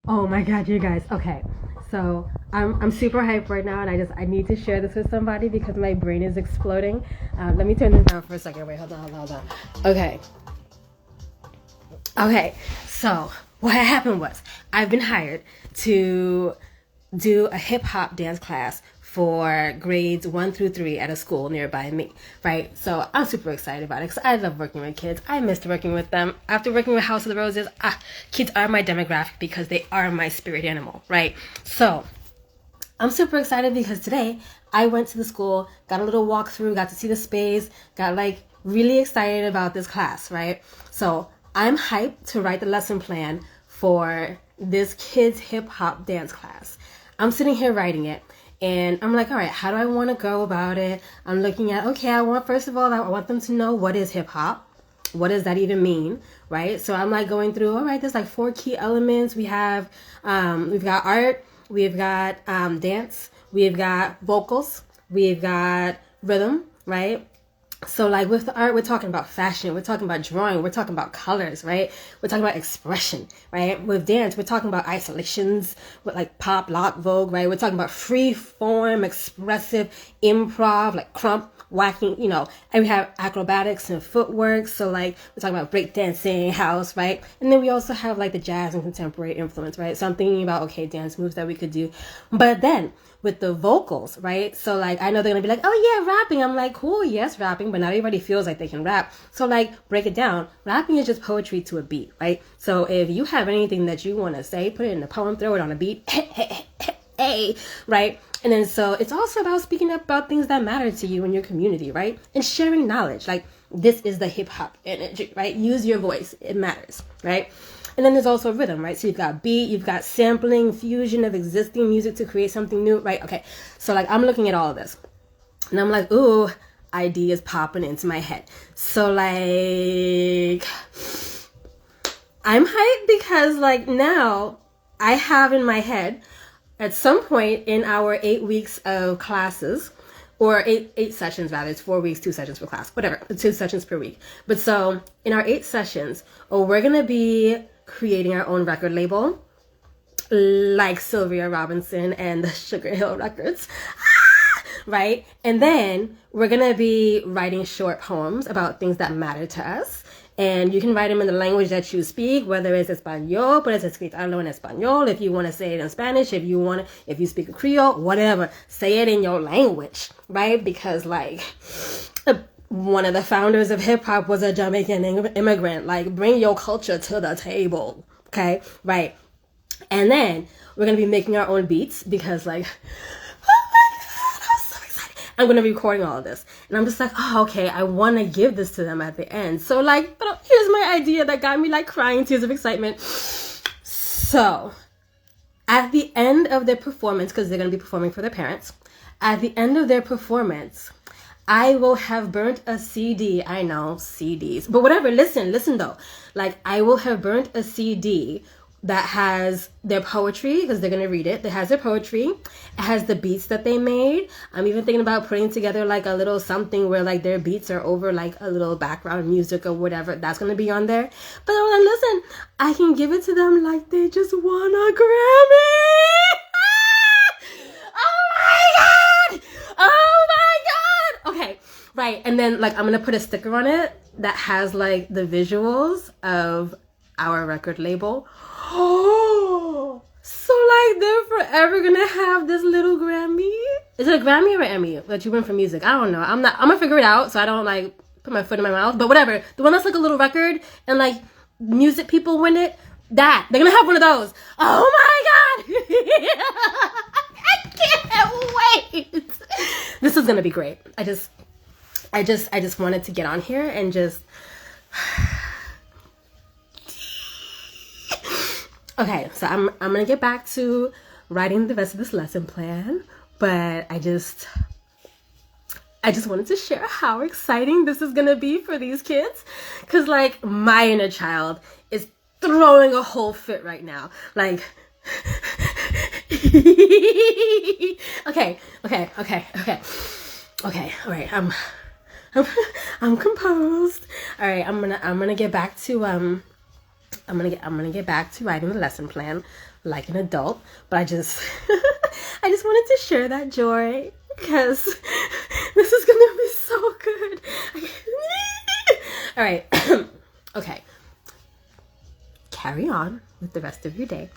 Oh my god, you guys. Okay. So I'm super hyped right now and I need to share this with somebody because my brain is exploding. Let me turn this down for a second. Wait, hold on. Okay. Okay. So what happened was I've been hired to do a hip hop dance class for grades 1 through 3 at a school nearby me, right? So I'm super excited about it because I love working with kids. I missed working with them. After working with House of the Roses, kids are my demographic because they are my spirit animal, right? So I'm super excited because today I went to the school, got a little walkthrough, got to see the space, got like really excited about this class, right? So I'm hyped to write the lesson plan for this kids hip hop dance class. I'm sitting here writing it and I'm like, all right, how do I want to go about it? I'm looking at, okay, first of all, I want them to know what is hip hop. What does that even mean, right? So I'm like going through, all right, there's like 4 key elements. We've got art, we've got dance, we've got vocals, we've got rhythm, right? So like with the art, we're talking about fashion, we're talking about drawing, we're talking about colors, right? We're talking about expression, right? With dance, we're talking about isolations, with like pop, lock, vogue, right? We're talking about free form, expressive, improv, like crump, whacking, and we have acrobatics and footwork. So like we're talking about breakdancing, house, right? And then we also have like the jazz and contemporary influence, right? So I'm thinking about, okay, dance moves that we could do. But then with the vocals, right? So like I know they're gonna be like, oh yeah, rapping. I'm like, cool, yes, rapping, but not everybody feels like they can rap. So like break it down. Rapping is just poetry to a beat, right? So if you have anything that you want to say, put it in a poem, throw it on a beat, hey, right? And then so it's also about speaking up about things that matter to you in your community, right? And sharing knowledge. Like this is the hip hop energy, right? Use your voice. It matters, right? And then there's also rhythm, right? So you've got beat, you've got sampling, fusion of existing music to create something new, right? Okay. So like I'm looking at all of this and I'm like, ooh, ideas popping into my head. So like I'm hyped because like now I have in my head at some point in our 8 weeks of classes, or eight sessions rather, it's 4 weeks, 2 sessions per class, whatever, 2 sessions per week. But so in our 8 sessions, we're gonna be creating our own record label, like Sylvia Robinson and the Sugar Hill Records, right? And then we're gonna be writing short poems about things that matter to us. And you can write them in the language that you speak, whether it's Espanol, puedes escribirlo en Español, if you want to say it in Spanish, if you speak a Creole, whatever, say it in your language, right? Because like one of the founders of hip hop was a Jamaican immigrant. Like bring your culture to the table, okay? Right. And then we're going to be making our own beats because like, I'm going to be recording all of this. And I'm just like, oh, okay, I want to give this to them at the end. So like, but here's my idea that got me like crying tears of excitement. So at the end of their performance, because they're going to be performing for their parents, at the end of their performance, I will have burnt a CD. I know, CDs. But whatever, listen though. Like I will have burnt a CD that has their poetry, because they're going to read it. It has their poetry. It has the beats that they made. I'm even thinking about putting together like a little something where like their beats are over like a little background music or whatever. That's going to be on there. But listen, I can give it to them like they just won a Grammy. Oh my God. Oh my God. Okay. Right. And then like I'm going to put a sticker on it that has like the visuals of our record label. Oh, so like they're forever gonna have this little Grammy. Is it a Grammy or an Emmy that you win for music? I don't know. I'm gonna figure it out so I don't like put my foot in my mouth. But whatever. The one that's like a little record and like music people win it. They're gonna have one of those. Oh my God. I can't wait. This is gonna be great. I just wanted to get on here and just okay, so I'm gonna get back to writing the rest of this lesson plan, but I just wanted to share how exciting this is gonna be for these kids, cause like my inner child is throwing a whole fit right now, like. Okay, all right, I'm composed. All right, I'm gonna get back to I'm gonna get back to writing the lesson plan like an adult. But I just I just wanted to share that joy because this is gonna be so good. All right. Okay. Carry on with the rest of your day.